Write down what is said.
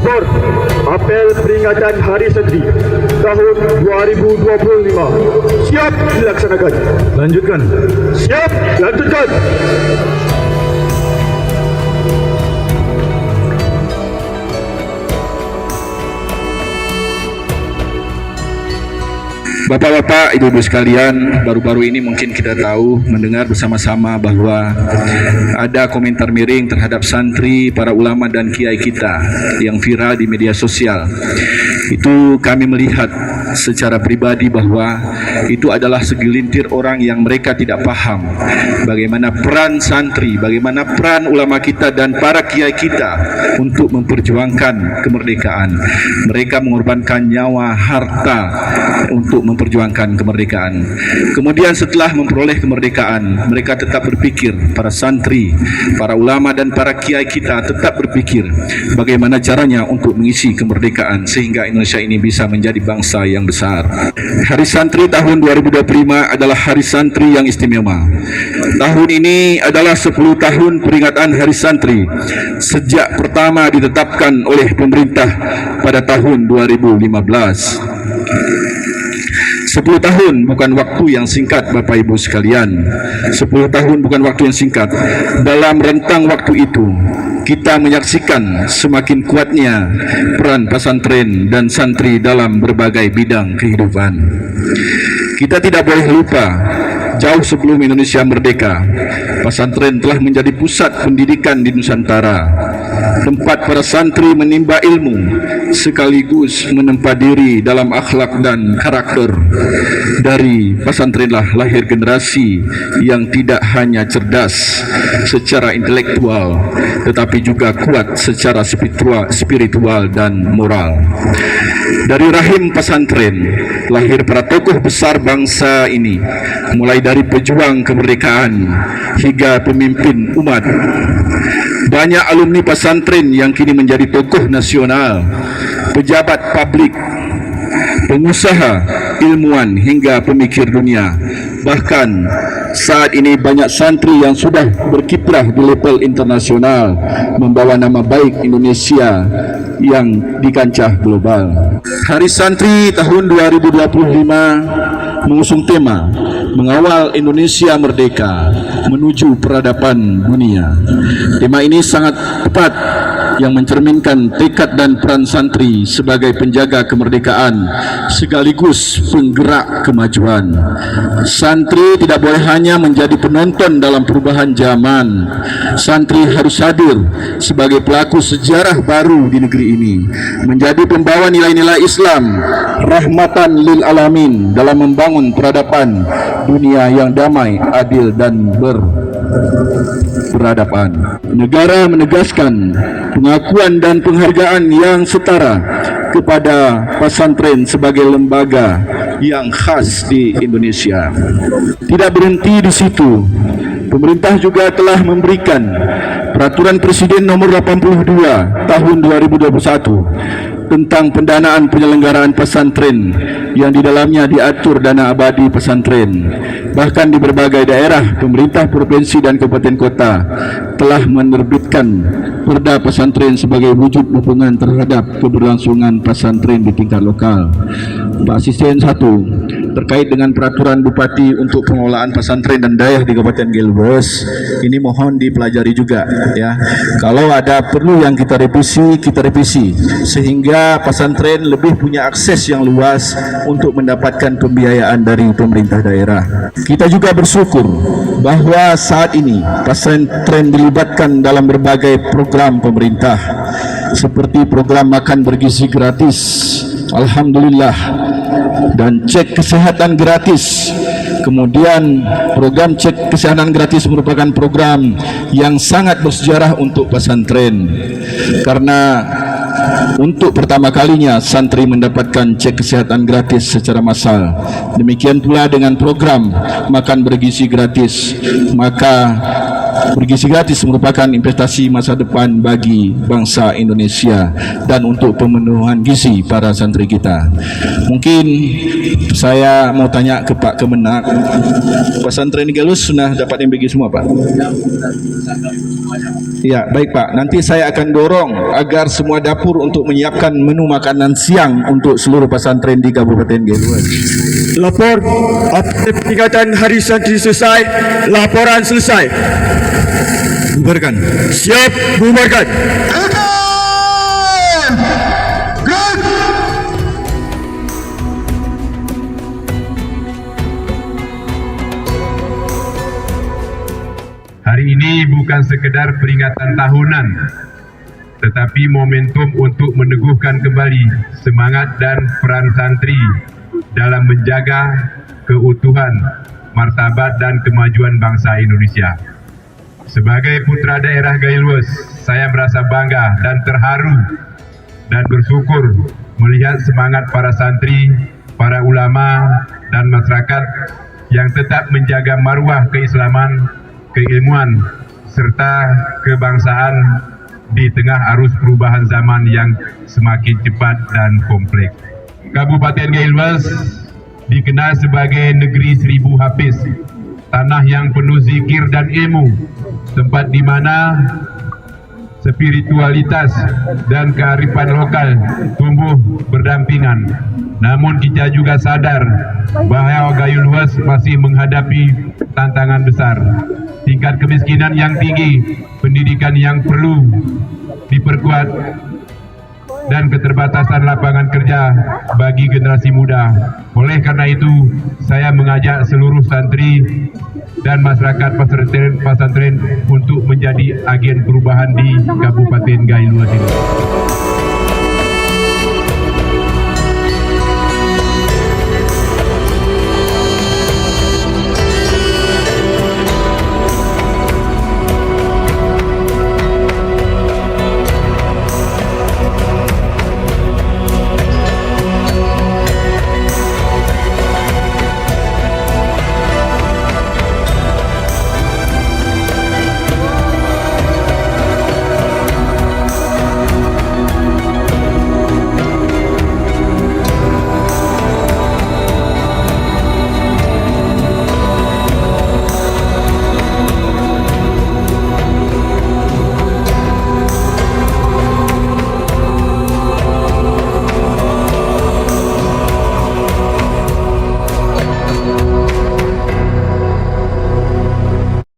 Lapor, apel peringatan Hari Santri tahun 2025 siap dilaksanakan. Lanjutkan. Siap, lanjutkan. Bapak-bapak, ibu-ibu sekalian, baru-baru ini mungkin kita tahu, mendengar bersama-sama bahwa ada komentar miring terhadap santri, para ulama dan kiai kita yang viral di media sosial. Itu kami melihat secara pribadi bahwa itu adalah segelintir orang yang mereka tidak paham bagaimana peran santri, bagaimana peran ulama kita dan para kiai kita untuk memperjuangkan kemerdekaan. Mereka mengorbankan nyawa, harta untuk memperjuangkan kemerdekaan. Kemudian setelah memperoleh kemerdekaan, mereka tetap berpikir, para santri, para ulama dan para kiai kita tetap berpikir bagaimana caranya untuk mengisi kemerdekaan sehingga Indonesia ini bisa menjadi bangsa yang besar. Hari Santri tahun 2025 adalah Hari Santri yang istimewa. Tahun ini adalah 10 tahun peringatan Hari Santri sejak pertama ditetapkan oleh pemerintah pada tahun 2015. 10 tahun bukan waktu yang singkat, Bapak Ibu sekalian. 10 tahun bukan waktu yang singkat. Dalam rentang waktu itu, kita menyaksikan semakin kuatnya peran pesantren dan santri dalam berbagai bidang kehidupan. Kita tidak boleh lupa, jauh sebelum Indonesia merdeka, pesantren telah menjadi pusat pendidikan di Nusantara, tempat para santri menimba ilmu sekaligus menempa diri dalam akhlak dan karakter. Dari pesantrenlah lahir generasi yang tidak hanya cerdas secara intelektual tetapi juga kuat secara spiritual dan moral. Dari rahim pesantren lahir para tokoh besar bangsa ini, mulai dari pejuang kemerdekaan hingga pemimpin umat. Banyak alumni pesantren yang kini menjadi tokoh nasional, pejabat publik, pengusaha, ilmuwan hingga pemikir dunia. Bahkan saat ini banyak santri yang sudah berkiprah di level internasional, membawa nama baik Indonesia yang di kancah global. Hari Santri tahun 2025 mengusung tema Mengawal Indonesia Merdeka Menuju Peradaban Dunia. Tema ini sangat tepat yang mencerminkan tekad dan peran santri sebagai penjaga kemerdekaan sekaligus penggerak kemajuan. Santri tidak boleh hanya menjadi penonton dalam perubahan zaman. Santri harus hadir sebagai pelaku sejarah baru di negeri ini, menjadi pembawa nilai-nilai Islam, rahmatan lil alamin dalam membangun peradaban dunia yang damai, adil dan beradaban. Negara menegaskan pengakuan dan penghargaan yang setara kepada pesantren sebagai lembaga yang khas di Indonesia. Tidak berhenti di situ, pemerintah juga telah memberikan Peraturan Presiden Nomor 82 Tahun 2021 tentang pendanaan penyelenggaraan pesantren yang di dalamnya diatur dana abadi pesantren. Bahkan di berbagai daerah, pemerintah provinsi dan kabupaten kota telah menerbitkan perda pesantren sebagai wujud dukungan terhadap keberlangsungan pesantren di tingkat lokal. Pak Asisten 1, terkait dengan peraturan Bupati untuk pengelolaan pesantren dan daerah di Kabupaten Gilbers, ini mohon dipelajari juga ya. Kalau ada perlu yang kita revisi sehingga pesantren lebih punya akses yang luas untuk mendapatkan pembiayaan dari pemerintah daerah. Kita juga bersyukur bahwa saat ini pesantren dilibatkan dalam berbagai program pemerintah seperti program makan bergizi gratis, alhamdulillah, dan cek kesehatan gratis. Kemudian program cek kesehatan gratis merupakan program yang sangat bersejarah untuk pesantren, karena untuk pertama kalinya santri mendapatkan cek kesehatan gratis secara massal. Demikian pula dengan program makan bergizi gratis, maka bergizi gratis merupakan investasi masa depan bagi bangsa Indonesia dan untuk pemenuhan gizi para santri kita. Mungkin saya mau tanya ke Pak Kemenak, pesantren Galus sudah dapat MBG semua, Pak? Ya, baik Pak. Nanti saya akan dorong agar semua dapur untuk menyiapkan menu makanan siang untuk seluruh pesantren di Kabupaten Galus. Lapor apel peringatan Hari Santri selesai. Laporan selesai. Bubarkan. Siap, bubarkan. Hari ini bukan sekedar peringatan tahunan, tetapi momentum untuk meneguhkan kembali semangat dan peran santri dalam menjaga keutuhan, martabat dan kemajuan bangsa Indonesia. Sebagai putra daerah Gailwes, saya merasa bangga dan terharu dan bersyukur melihat semangat para santri, para ulama dan masyarakat yang tetap menjaga marwah keislaman, keilmuan serta kebangsaan di tengah arus perubahan zaman yang semakin cepat dan kompleks. Kabupaten Gailwes dikenal sebagai negeri 1000 hafiz, tanah yang penuh zikir dan ilmu, tempat di mana spiritualitas dan kearifan lokal tumbuh berdampingan. Namun kita juga sadar bahwa Gailwes masih menghadapi tantangan besar. Tingkat kemiskinan yang tinggi, pendidikan yang perlu diperkuat, dan keterbatasan lapangan kerja bagi generasi muda. Oleh karena itu, saya mengajak seluruh santri dan masyarakat pesantren untuk menjadi agen perubahan di Kabupaten Gailwes ini.